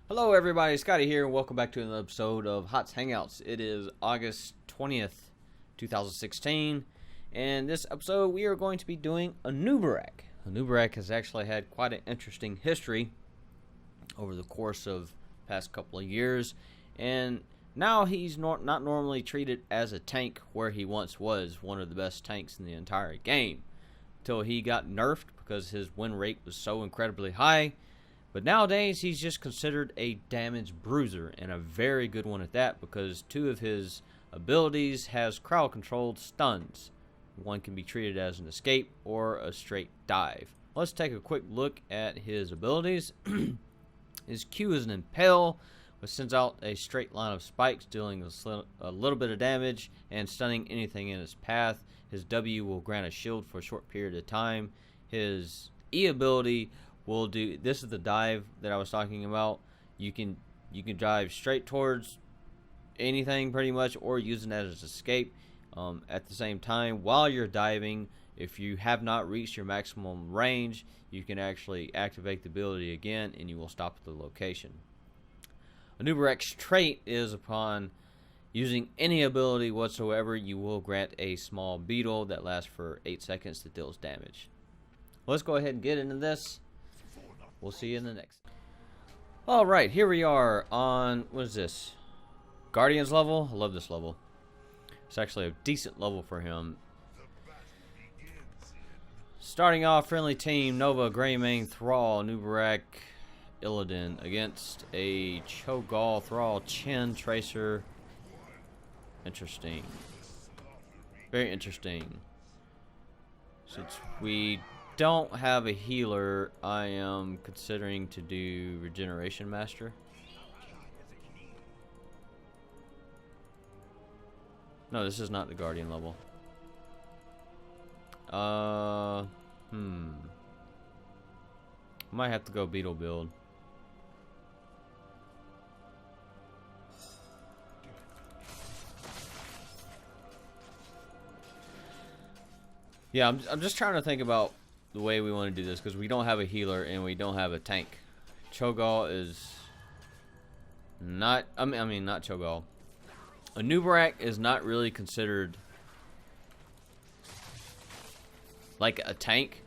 Hello everybody, Scotty here, and welcome back to another episode of Hot's Hangouts. It is August 20th, 2016, and this episode we are going to be doing Anub'arak. Anub'arak has actually had quite an interesting history over the course of the past couple of years, and now he's not normally treated as a tank where he once was one of the best tanks in the entire game, until he got nerfed because his win rate was so incredibly high. But nowadays, he's just considered a damage bruiser, and a very good one at that, because two of his abilities has crowd-controlled stuns. One can be treated as an escape or a straight dive. Let's take a quick look at his abilities. His Q is an impale, which sends out a straight line of spikes, dealing a little bit of damage and stunning anything in his path. His W will grant a shield for a short period of time. His E ability will do, this is the dive that I was talking about. You can dive straight towards anything pretty much, or use it as an escape. At the same time, while you're diving, if you have not reached your maximum range, you can actually activate the ability again and you will stop at the location. Anub'arak's trait is, upon using any ability whatsoever, you will grant a small beetle that lasts for 8 seconds that deals damage. Let's go ahead and get into this. We'll see you in the next. Alright, here we are on, what is this? Guardian's level? I love this level. It's actually a decent level for him. Starting off, friendly team, Nova, Greymane, Thrall, Anub'arak, Illidan against a Cho'Gall, Thrall, Chin, Tracer. Interesting. Very interesting. Since we don't have a healer, I am considering to do Regeneration Master. No, this is not the Guardian level. Might have to go Beetle build. Yeah, I'm just trying to think about the way we want to do this, because we don't have a healer and we don't have a tank. Cho'Gall is not, I mean not Cho'Gall. Anub'arak is not really considered like a tank,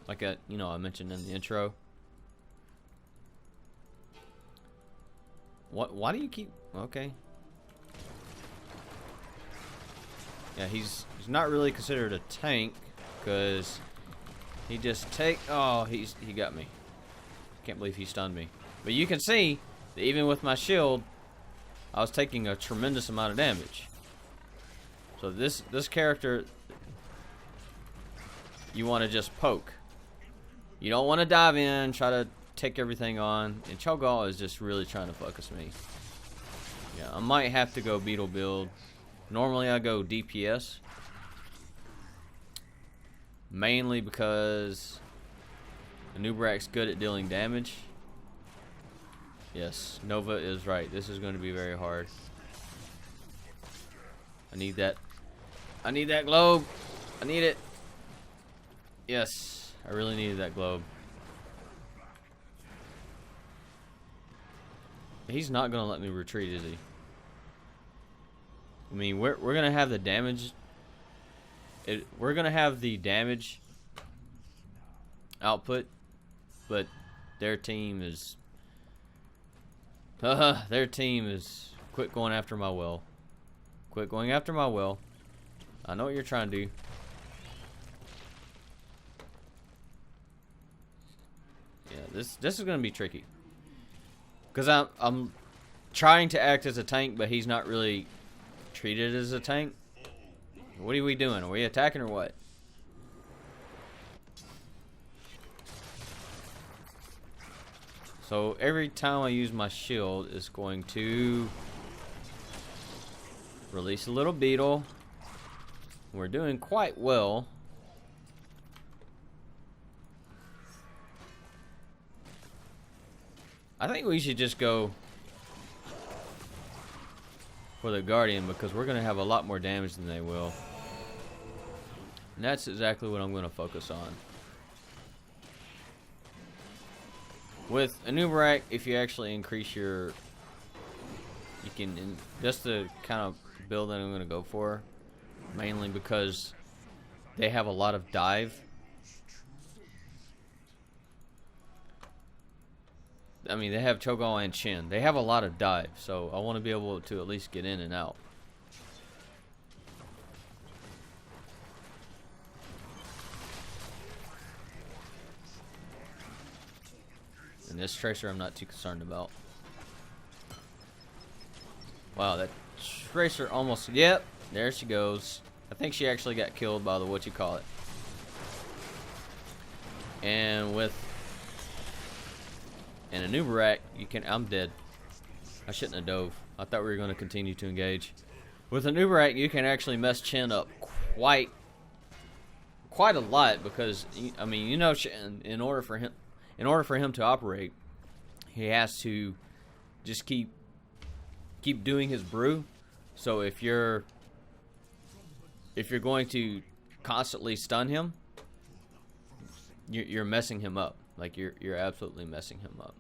like a, you know, I mentioned in the intro. Why do you keep, okay. Yeah, he's not really considered a tank, because he just he got me. Can't believe he stunned me. But you can see that even with my shield, I was taking a tremendous amount of damage. So this character, you want to just poke. You don't want to dive in, try to take everything on. And Cho'Gall is just really trying to focus me. Yeah, I might have to go Beetle build. Normally I go DPS. Mainly because Anub'arak's good at dealing damage. Yes, Nova is right. This is going to be very hard. I need that. I need that globe. I need it. Yes, I really needed that globe. He's not going to let me retreat, is he? I mean, we're going to have the damage. We're going to have the damage output, but their team is quit going after my well. Quit going after my well. I know what you're trying to do. Yeah, this is going to be tricky, because I'm trying to act as a tank, but he's not really treated as a tank. What are we doing? Are we attacking or what? So every time I use my shield, it's going to release a little beetle. We're doing quite well. I think we should just go for the Guardian, because we're going to have a lot more damage than they will. And that's exactly what I'm going to focus on. With Anub'arak, if you actually increase your, you can, just the kind of build that I'm going to go for, mainly because they have a lot of dive. I mean, they have Cho'Gall and Shin. They have a lot of dive, so I want to be able to at least get in and out. And this Tracer I'm not too concerned about. Wow, that Tracer almost... Yep, there she goes. I think she actually got killed by the what-you-call-it. And with an Anub'arak, you can... I'm dead. I shouldn't have dove. I thought we were going to continue to engage. With an Anub'arak, you can actually mess Shin up quite a lot because, I mean, you know, Shin, in order for him to operate, he has to just keep doing his brew. So if you're going to constantly stun him, you're messing him up. Like you're absolutely messing him up.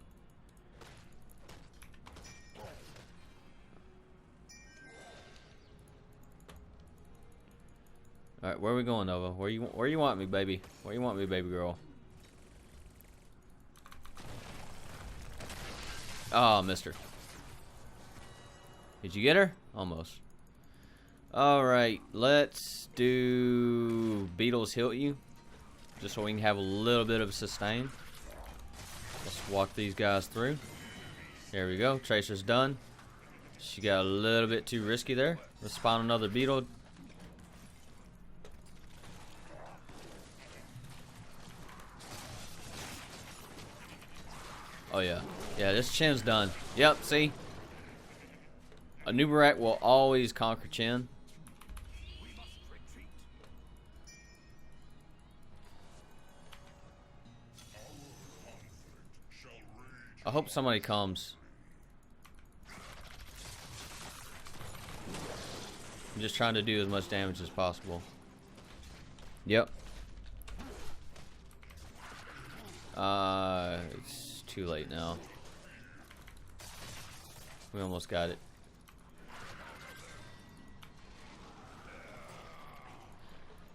All right, where are we going, Nova? Where you want me, baby? Where you want me, baby girl? Oh, missed her. Did you get her? Almost. Alright, let's do Beetle's Heal You. Just so we can have a little bit of a sustain. Let's walk these guys through. There we go. Tracer's done. She got a little bit too risky there. Let's spawn another Beetle. Oh yeah. Yeah, this Chin's done. Yep, see? Anub'arak will always conquer Chin. I hope somebody comes. I'm just trying to do as much damage as possible. Yep. It's too late now. We almost got it.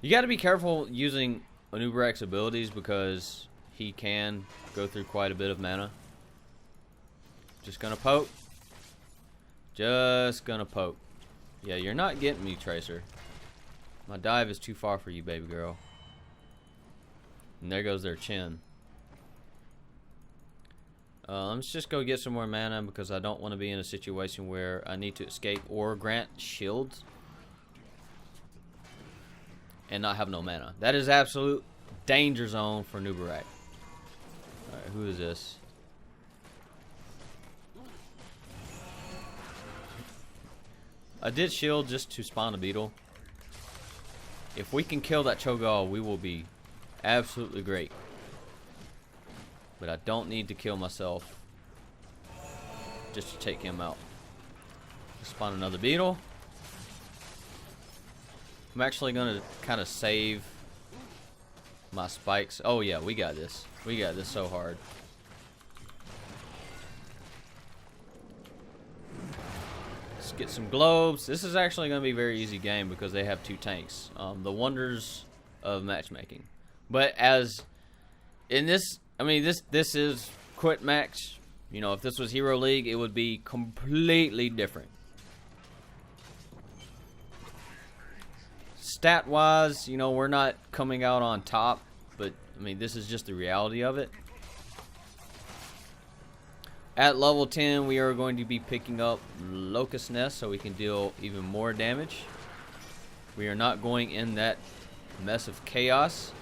You got to be careful using Anub'arak's abilities because he can go through quite a bit of mana. Just gonna poke. Just gonna poke. Yeah, you're not getting me, Tracer. My dive is too far for you, baby girl. And there goes their Chin. Let's just go get some more mana because I don't want to be in a situation where I need to escape or grant shields and not have no mana. That is absolute danger zone for Anub'arak. Alright, who is this? I did shield just to spawn a beetle. If we can kill that Cho'Gall, we will be absolutely great. But I don't need to kill myself just to take him out. Spawn another beetle. I'm actually going to kind of save my spikes. Oh yeah, we got this. We got this so hard. Let's get some globes. This is actually going to be a very easy game because they have two tanks. The wonders of matchmaking. But as in this, I mean, this is Quit Max. You know, if this was Hero League, it would be completely different. Stat-wise, you know, we're not coming out on top, but I mean, this is just the reality of it. At level 10, we are going to be picking up Locust Nest so we can deal even more damage. We are not going in that mess of chaos.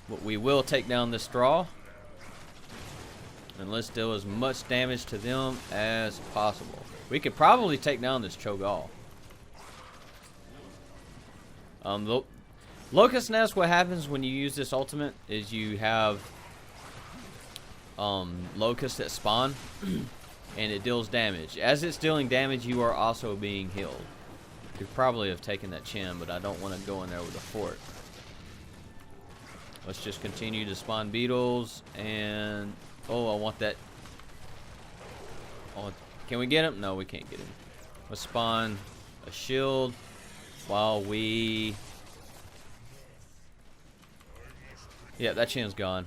But we will take down this straw. And let's deal as much damage to them as possible. We could probably take down this Cho'Gall. The Locust Nest, what happens when you use this ultimate is you have locusts that spawn and it deals damage. As it's dealing damage, you are also being healed. You probably have taken that Chin, but I don't want to go in there with a fort. Let's just continue to spawn beetles. And oh, I want that. Oh, can we get him? No, we can't get him. Let's spawn a shield while we... Yeah, that chin's gone.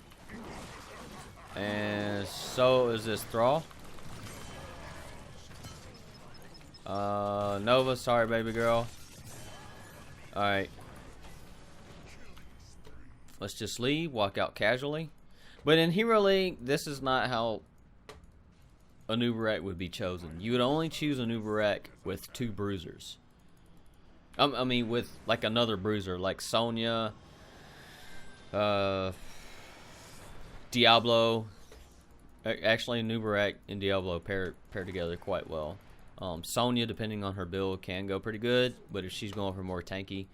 And so is this Thrall. Nova, sorry baby girl. Alright. Let's just leave, walk out casually. But in Hero League, this is not how Anub'arak would be chosen. You would only choose Anub'arak with 2 bruisers. I mean, with like another bruiser, like Sonya, Diablo. Actually, Anub'arak and Diablo pair together quite well. Sonya, depending on her build, can go pretty good, but if she's going for more tanky,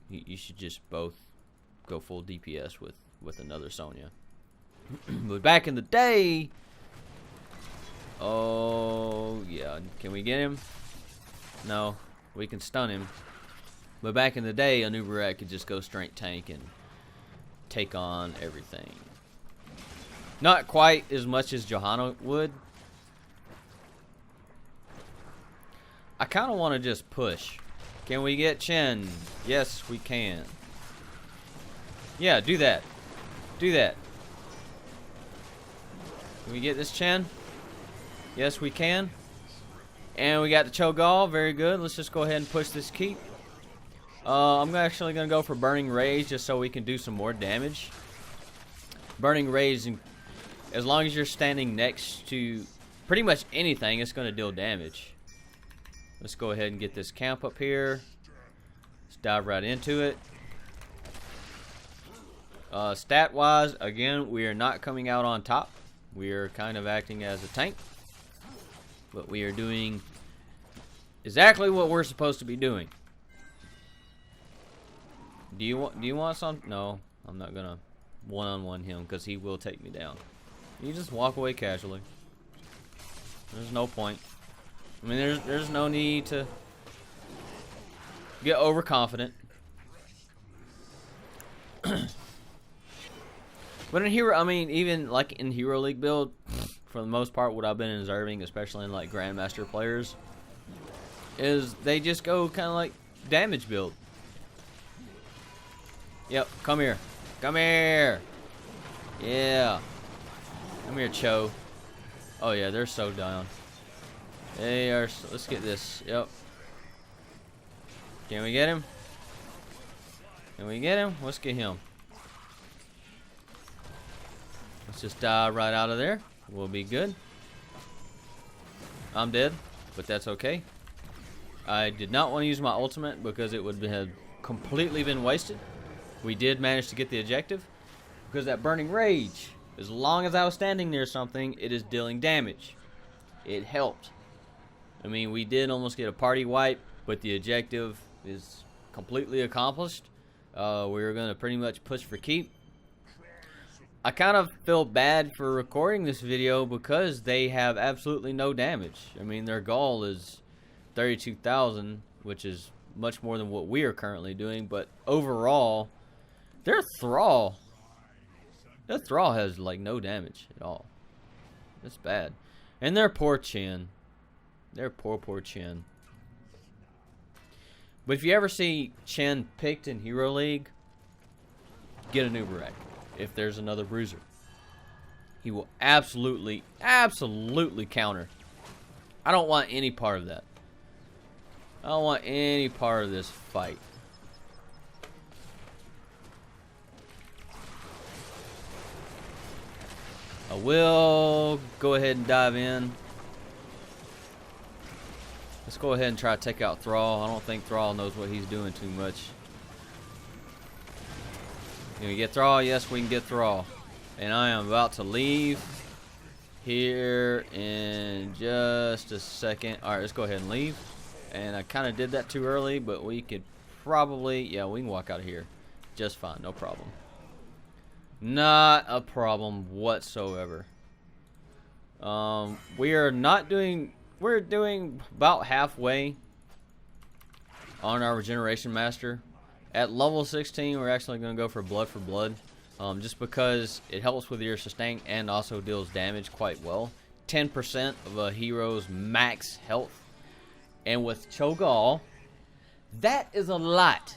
you should just both go full DPS with another Sonya. But back in the day, oh yeah, can we get him? No, we can stun him. But back in the day, Anub'arak could just go straight tank and take on everything. Not quite as much as Johanna would. I kind of want to just push. Can we get Chen? Yes, we can. Yeah, do that. Do that. Can we get this Chen? Yes, we can. And we got the Cho'Gall. Very good. Let's just go ahead and push this keep. I'm actually going to go for Burning Rage just so we can do some more damage. Burning Rage, as long as you're standing next to pretty much anything, it's going to deal damage. Let's go ahead and get this camp up here. Let's dive right into it. Stat-wise, again, we are not coming out on top. We are kind of acting as a tank. But we are doing exactly what we're supposed to be doing. Do you want some? No, I'm not gonna one-on-one him because he will take me down. You just walk away casually. There's no point. I mean, there's no need to get overconfident. But in Hero, I mean, even like in Hero League build, for the most part, what I've been observing, especially in like Grandmaster players, is they just go kind of like damage build. Yep, come here. Come here. Yeah. Come here, Cho. Oh yeah, they're so down. They are. Let's get this. Yep. Can we get him? Can we get him? Let's get him. Let's just dive right out of there. We'll be good. I'm dead, but that's okay. I did not want to use my ultimate because it would have completely been wasted. We did manage to get the objective because that Burning Rage, as long as I was standing near something, it is dealing damage. It helped. I mean, we did almost get a party wipe, but the objective is completely accomplished. We were going to pretty much push for keep. I kind of feel bad for recording this video because they have absolutely no damage. I mean, their goal is 32,000, which is much more than what we are currently doing, but overall, their Thrall has like no damage at all. That's bad. And their poor Chen. Their poor Chen. But if you ever see Chen picked in Hero League, get a Anub'arak. If there's another bruiser, he will absolutely counter. I don't want any part of that. I don't want any part of this fight. I will go ahead and dive in. Let's go ahead and try to take out Thrall. I don't think Thrall knows what he's doing too much. Can we get Thrall? Yes, we can get Thrall. And I am about to leave here in just a second. Alright, let's go ahead and leave. And I kind of did that too early, but we could probably... Yeah, we can walk out of here just fine. No problem. Not a problem whatsoever. We are not doing... We're doing about halfway on our Regeneration Master. At level 16, we're actually going to go for blood. just because it helps with your sustain and also deals damage quite well. 10% of a hero's max health. And with Cho'Gall, that is a lot.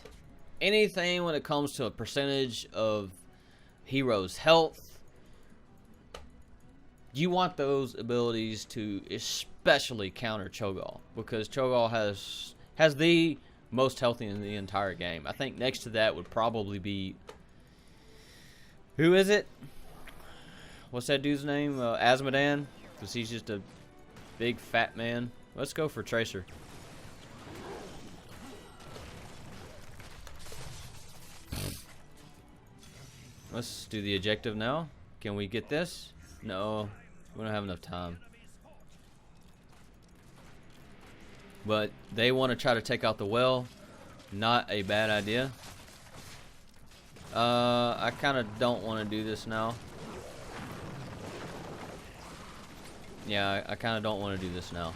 Anything when it comes to a percentage of hero's health, you want those abilities to especially counter Cho'Gall, because Cho'Gall has the most healthy in the entire game. I think next to that would probably be, who is it? What's that dude's name? Azmodan, because he's just a big fat man. Let's go for Tracer. Let's do the objective now. Can we get this? No, we don't have enough time. But they want to try to take out the well. Not a bad idea. I kind of don't want to do this now. Yeah, I kind of don't want to do this now.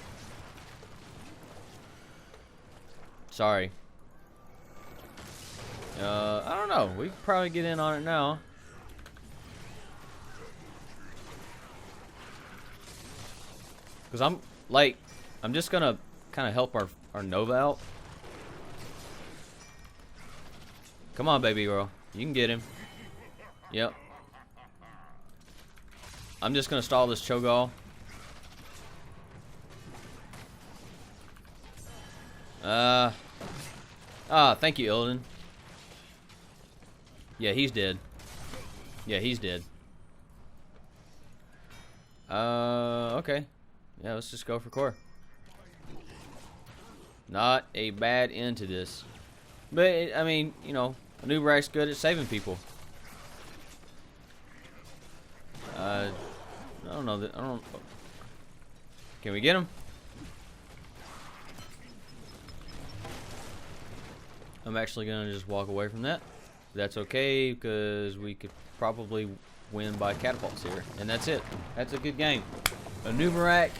Sorry. I don't know. We could probably get in on it now. Because I'm just going to kind of help our Nova out. Come on, baby girl. You can get him. Yep. I'm just going to stall this Cho'Gall. Thank you, Illidan. Yeah, he's dead. Yeah, he's dead. Okay. Yeah, let's just go for core. Not a bad end to this. But, I mean, you know, Anub'arak's good at saving people. I don't know that. I don't. Can we get him? I'm actually gonna just walk away from that. That's okay, because we could probably win by catapults here, and that's it. That's a good game. Anub'arak,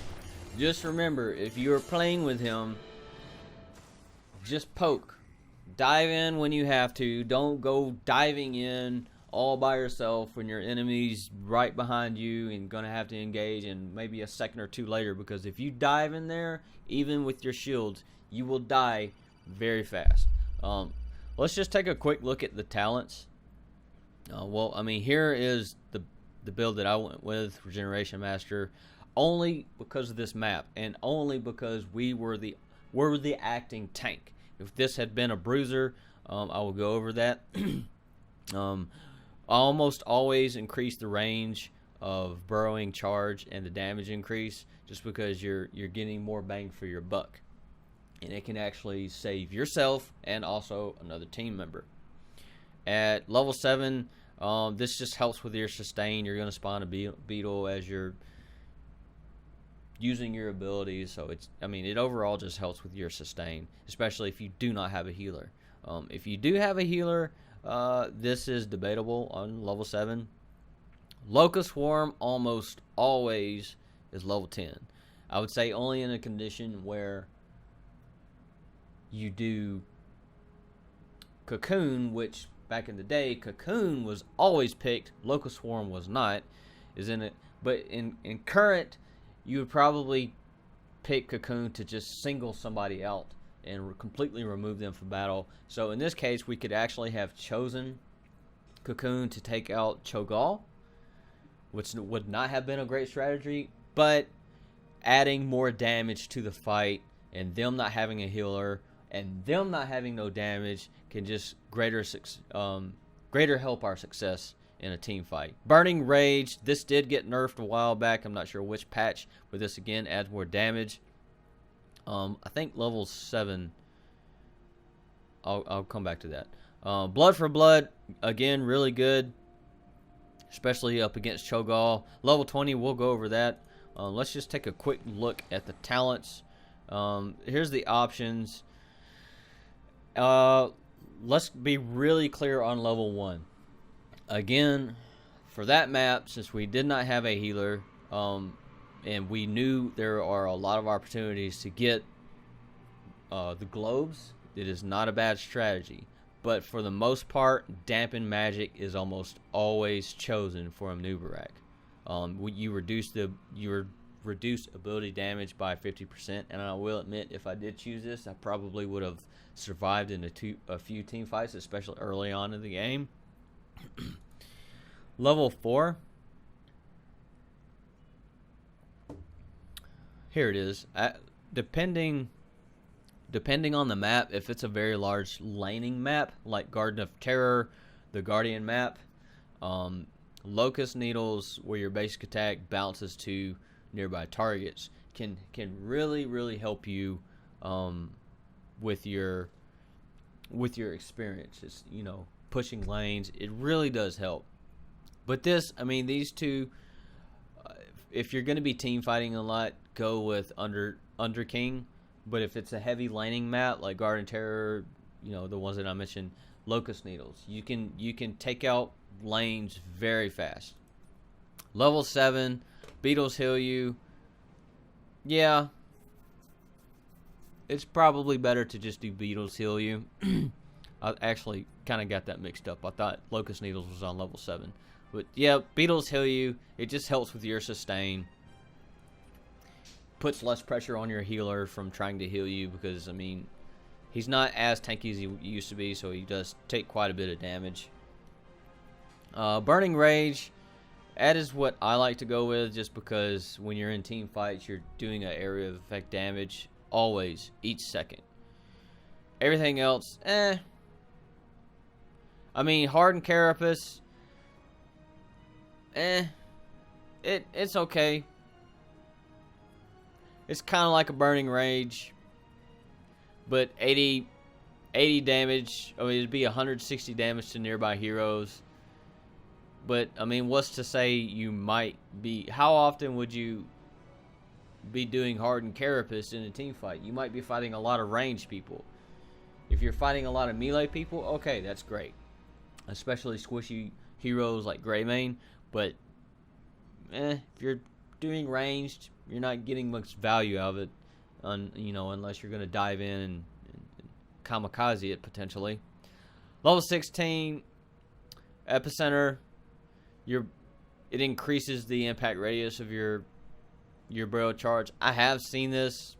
just remember, if you're playing with him, just poke. Dive in when you have to. Don't go diving in all by yourself when your enemy's right behind you and gonna have to engage, and maybe a second or two later, because if you dive in there, even with your shields, you will die very fast. Let's just take a quick look at the talents. Well, I mean, here is the build that I went with, Regeneration Master, only because of this map, and only because we're the acting tank. If this had been a bruiser, I will go over that. I almost always increase the range of burrowing charge and the damage increase, just because you're getting more bang for your buck, and it can actually save yourself and also another team member. At level 7, this just helps with your sustain. You're going to spawn a beetle as you're using your abilities, so it overall just helps with your sustain, especially if you do not have a healer. If you do have a healer, this is debatable on level 7. Locust Swarm almost always is level 10. I would say only in a condition where you do Cocoon, which back in the day, Cocoon was always picked, Locust Swarm was not, but in current, you would probably pick Cocoon to just single somebody out and completely remove them from battle. So in this case, we could actually have chosen Cocoon to take out Cho'Gall, which would not have been a great strategy, but adding more damage to the fight, and them not having a healer, and them not having no damage, can just greater help our success in a team fight. Burning Rage, this did get nerfed a while back. I'm not sure which patch, but this again adds more damage. I think level 7. I'll come back to that. Blood for Blood, again, really good, especially up against Cho'Gall. Level 20, we'll go over that. Let's just take a quick look at the talents. Here's the options. Let's be really clear on level 1. Again, for that map, since we did not have a healer, and we knew there are a lot of opportunities to get the globes, it is not a bad strategy. but for the most part, Dampen Magic is almost always chosen for Anub'arak. You reduce ability damage by 50%, and I will admit, if I did choose this, I probably would have survived in a few team fights, especially early on in the game. Level 4. Here it is. Depending on the map, if it's a very large laning map like Garden of Terror, the Guardian map, Locust Needles, where your basic attack bounces to nearby targets, can really help you with your experience. It's, pushing lanes. It really does help. But these two, if you're going to be team fighting a lot, go with Under King. But if it's a heavy laning map like Garden Terror, the ones that I mentioned, Locust Needles, you can take out lanes very fast. Level 7, Beetles heal you. Yeah, it's probably better to just do Beetles heal you. I actually kind of got that mixed up. I thought Locust Needles was on level 7. But yeah, Beetles heal you. It just helps with your sustain. Puts less pressure on your healer from trying to heal you because, he's not as tanky as he used to be, so he does take quite a bit of damage. Burning Rage, that is what I like to go with, just because when you're in team fights, you're doing an area of effect damage always, each second. Everything else, Hardened Carapace, it's okay. It's kind of like a Burning Rage, but 80 damage. It'd be 160 damage to nearby heroes. But, what's to say you might be... How often would you be doing Hardened Carapace in a team fight? You might be fighting a lot of ranged people. If you're fighting a lot of melee people, okay, that's great. Especially squishy heroes like Greymane. But, if you're doing ranged, you're not getting much value out of it, unless you're going to dive in and kamikaze it potentially. Level 16, Epicenter. It increases the impact radius of your barrel charge. I have seen this.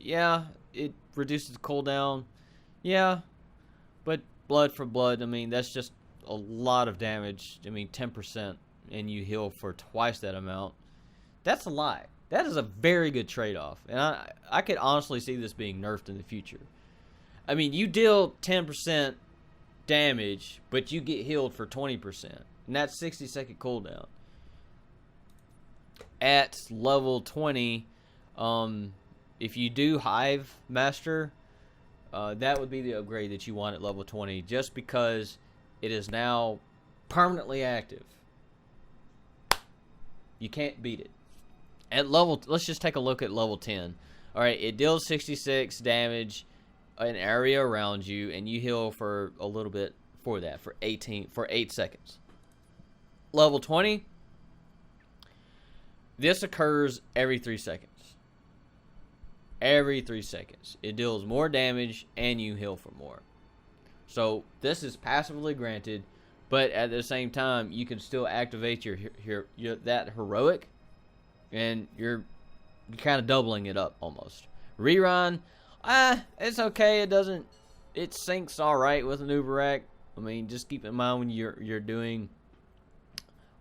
Yeah, it reduces cooldown. Yeah, but blood for blood, that's just a lot of damage. 10%, and you heal for twice that amount. That's a lot. That is a very good trade-off, and I could honestly see this being nerfed in the future. You deal 10% damage, but you get healed for 20%, and that's 60-second cooldown. At level 20, if you do Hive Master, that would be the upgrade that you want at level 20, just because it is now permanently active. You can't beat it. Let's just take a look at level 10. Alright, it deals 66 damage an area around you, and you heal for a little bit for that, for 8 seconds. Level 20, this occurs every 3 seconds. Every 3 seconds. It deals more damage, and you heal for more. So, this is passively granted, but at the same time, you can still activate your that heroic, and you're kind of doubling it up almost. Rerun, it's okay. It syncs all right with Anub'arak. Just keep in mind when you're doing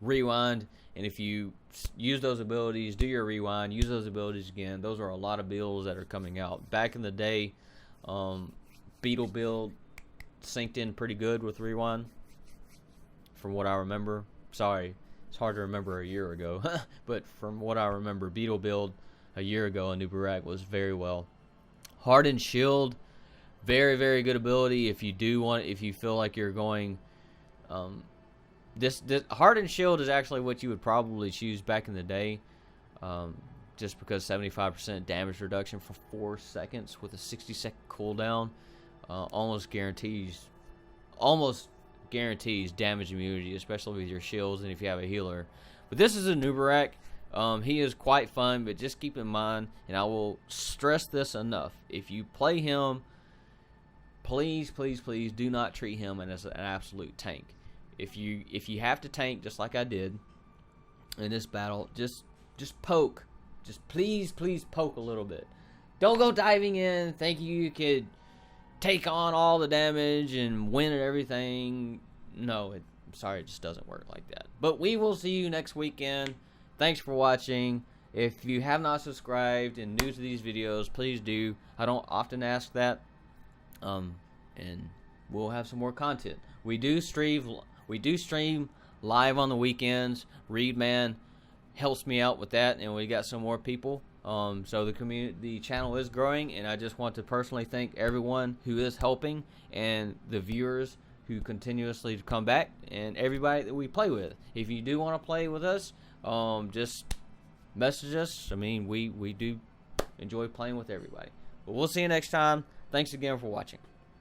rewind, and if you use those abilities, do your rewind, use those abilities again. Those are a lot of builds that are coming out. Back in the day, Beetle build synced in pretty good with rewind, from what I remember. Sorry, it's hard to remember a year ago, but from what I remember, Beetle build a year ago, Anub'arak was very well. Hardened Shield, very, very good ability if you feel like you're going. This Hardened Shield is actually what you would probably choose back in the day, just because 75% damage reduction for 4 seconds with a 60-second cooldown almost guarantees damage immunity, especially with your shields and if you have a healer. But this is Anub'arak. He is quite fun, but just keep in mind, and I will stress this enough, if you play him please, please, please do not treat him as an absolute tank. If you have to tank just like I did in this battle, just poke. Just please poke a little bit. Don't go diving in thinking you could take on all the damage and win at everything. No, I'm sorry, it just doesn't work like that. But we will see you next weekend. Thanks for watching. If you have not subscribed and new to these videos, please do. I don't often ask that. And we'll have some more content. We do stream live on the weekends. Reedman helps me out with that, and we got some more people. So the channel is growing, and I just want to personally thank everyone who is helping, and the viewers who continuously come back, and everybody that we play with. If you do want to play with us, just message us. I mean, we do enjoy playing with everybody. But we'll see you next time. Thanks again for watching.